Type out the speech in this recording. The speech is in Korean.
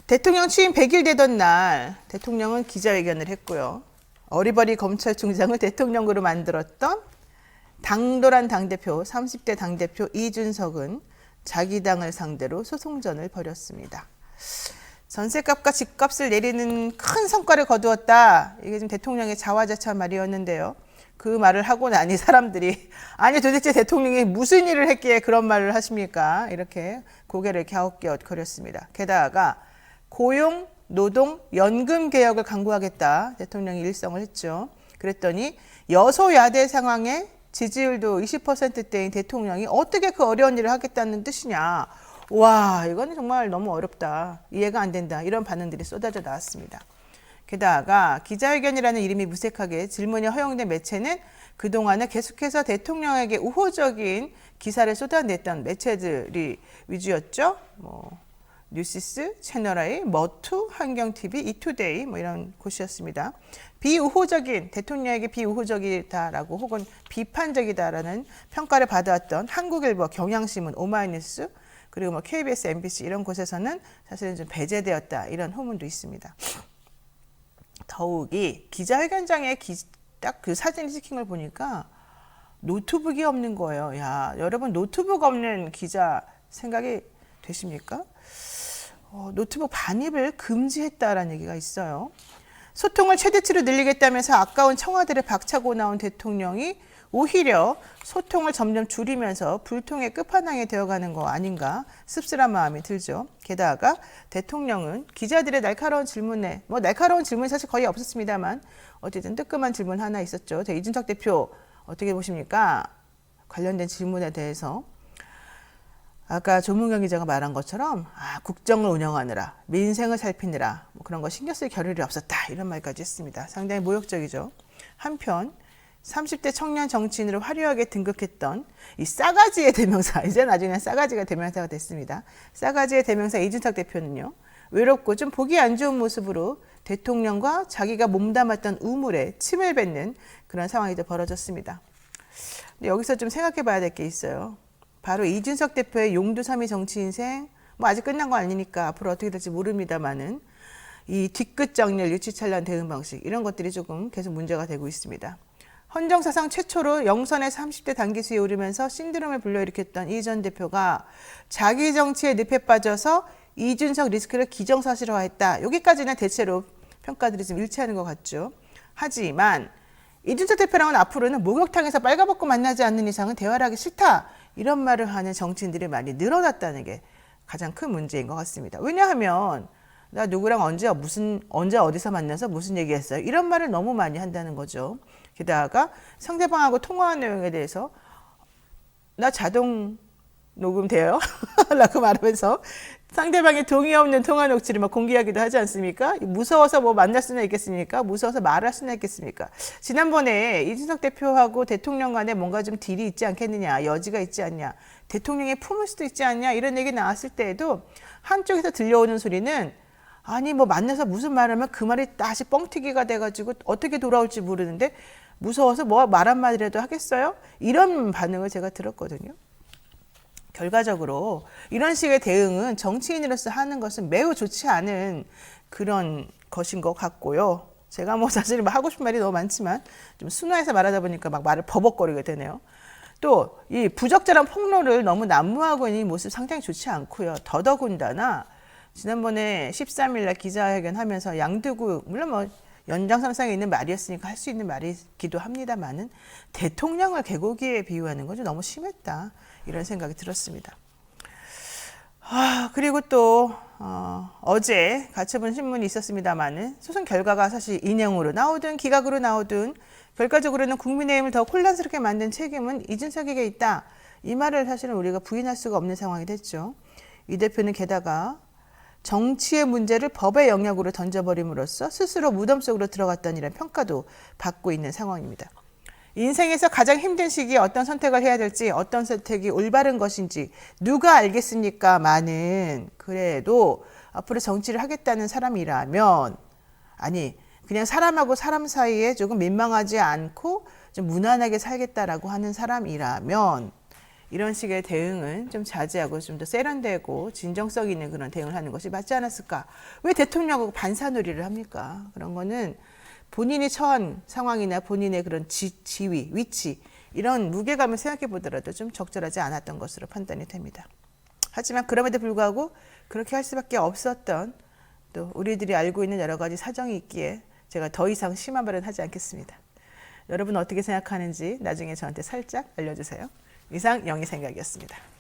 대통령 취임 100일 되던 날 대통령은 기자회견을 했고요. 어리버리 검찰총장을 대통령으로 만들었던 당돌한 당대표 30대 당대표 이준석은 자기 당을 상대로 소송전을 벌였습니다. 전세값과 집값을 내리는 큰 성과를 거두었다. 이게 지금 대통령의 자화자찬 말이었는데요. 그 말을 하고 나니 사람들이 아니 도대체 대통령이 무슨 일을 했기에 그런 말을 하십니까? 이렇게 고개를 갸웃갸웃거렸습니다. 게다가 고용, 노동, 연금 개혁을 강구하겠다. 대통령이 일성을 했죠. 그랬더니 여소야대 상황에 지지율도 20%대인 대통령이 어떻게 그 어려운 일을 하겠다는 뜻이냐. 와, 이거는 정말 너무 어렵다. 이해가 안 된다. 이런 반응들이 쏟아져 나왔습니다. 게다가 기자회견이라는 이름이 무색하게 질문이 허용된 매체는 그동안은 계속해서 대통령에게 우호적인 기사를 쏟아냈던 매체들이 위주였죠. 뉴시스, 채널A, 머투, 환경TV, 이투데이 이런 곳이었습니다. 비우호적인, 대통령에게 비우호적이다라고 혹은 비판적이다라는 평가를 받아왔던 한국일보, 경향신문, 오마이뉴스 그리고 KBS, MBC 이런 곳에서는 사실은 좀 배제되었다 이런 후문도 있습니다. 더욱이 기자회견장에 딱 그 사진 찍힌 걸 보니까 노트북이 없는 거예요. 야, 여러분 노트북 없는 기자 생각이 되십니까? 노트북 반입을 금지했다라는 얘기가 있어요. 소통을 최대치로 늘리겠다면서 아까운 청와대를 박차고 나온 대통령이 오히려 소통을 점점 줄이면서 불통의 끝판왕이 되어가는 거 아닌가 씁쓸한 마음이 들죠. 게다가 대통령은 기자들의 날카로운 질문에 날카로운 질문이 사실 거의 없었습니다만 어쨌든 뜨끔한 질문 하나 있었죠. 이준석 대표 어떻게 보십니까? 관련된 질문에 대해서 아까 조문경 기자가 말한 것처럼 국정을 운영하느라 민생을 살피느라 그런 거 신경 쓸 겨를이 없었다 이런 말까지 했습니다. 상당히 모욕적이죠. 한편 30대 청년 정치인으로 화려하게 등극했던 이 싸가지의 대명사, 이제 나중에 싸가지가 대명사가 됐습니다. 싸가지의 대명사 이준석 대표는요. 외롭고 좀 보기 안 좋은 모습으로 대통령과 자기가 몸담았던 우물에 침을 뱉는 그런 상황이 벌어졌습니다. 근데 여기서 좀 생각해 봐야 될 게 있어요. 바로 이준석 대표의 용두사미 정치 인생, 아직 끝난 거 아니니까 앞으로 어떻게 될지 모릅니다만은 이 뒤끝 정렬, 유치찬란 대응 방식 이런 것들이 조금 계속 문제가 되고 있습니다. 헌정사상 최초로 영선의 30대 단기수에 오르면서 신드롬을 불러일으켰던 이 전 대표가 자기 정치에 늪에 빠져서 이준석 리스크를 기정사실화했다. 여기까지는 대체로 평가들이 좀 일치하는 것 같죠. 하지만 이준석 대표랑은 앞으로는 목욕탕에서 빨가벗고 만나지 않는 이상은 대화를 하기 싫다. 이런 말을 하는 정치인들이 많이 늘어났다는 게 가장 큰 문제인 것 같습니다. 왜냐하면 나 누구랑 언제 어디서 만나서 무슨 얘기했어요. 이런 말을 너무 많이 한다는 거죠. 게다가 상대방하고 통화한 내용에 대해서 나 자동 녹음돼요? 라고 말하면서 상대방의 동의 없는 통화 녹취를 공개하기도 하지 않습니까? 무서워서 만날 수는 있겠습니까? 무서워서 말할 수는 있겠습니까? 지난번에 이준석 대표하고 대통령 간에 뭔가 좀 딜이 있지 않겠느냐, 여지가 있지 않냐, 대통령이 품을 수도 있지 않냐 이런 얘기 나왔을 때에도 한쪽에서 들려오는 소리는 아니 만나서 무슨 말을 하면 그 말이 다시 뻥튀기가 돼가지고 어떻게 돌아올지 모르는데 무서워서 말 한마디라도 하겠어요? 이런 반응을 제가 들었거든요. 결과적으로 이런 식의 대응은 정치인으로서 하는 것은 매우 좋지 않은 그런 것인 것 같고요. 제가 사실 하고 싶은 말이 너무 많지만 좀 순화해서 말하다 보니까 말을 버벅거리게 되네요. 또 이 부적절한 폭로를 너무 난무하고 있는 모습 상당히 좋지 않고요. 더더군다나 지난번에 13일 날 기자회견 하면서 양두구 물론 연장선상에 있는 말이었으니까 할 수 있는 말이기도 합니다만은 대통령을 개고기에 비유하는 건 좀 너무 심했다. 이런 생각이 들었습니다. 그리고 또 어제 가처분 신문이 있었습니다만은 소송 결과가 사실 인용으로 나오든 기각으로 나오든 결과적으로는 국민의힘을 더 혼란스럽게 만든 책임은 이준석에게 있다. 이 말을 사실은 우리가 부인할 수가 없는 상황이 됐죠. 이 대표는 게다가 정치의 문제를 법의 영역으로 던져버림으로써 스스로 무덤 속으로 들어갔다는 이런 평가도 받고 있는 상황입니다. 인생에서 가장 힘든 시기에 어떤 선택을 해야 될지 어떤 선택이 올바른 것인지 누가 알겠습니까?만은 그래도 앞으로 정치를 하겠다는 사람이라면 그냥 사람하고 사람 사이에 조금 민망하지 않고 좀 무난하게 살겠다라고 하는 사람이라면 이런 식의 대응은 좀 자제하고 좀 더 세련되고 진정성 있는 그런 대응을 하는 것이 맞지 않았을까? 왜 대통령하고 반사놀이를 합니까? 그런 거는 본인이 처한 상황이나 본인의 그런 지위, 위치 이런 무게감을 생각해 보더라도 좀 적절하지 않았던 것으로 판단이 됩니다. 하지만 그럼에도 불구하고 그렇게 할 수밖에 없었던 또 우리들이 알고 있는 여러 가지 사정이 있기에 제가 더 이상 심한 말은 하지 않겠습니다. 여러분 어떻게 생각하는지 나중에 저한테 살짝 알려주세요. 이상 영희 생각이었습니다.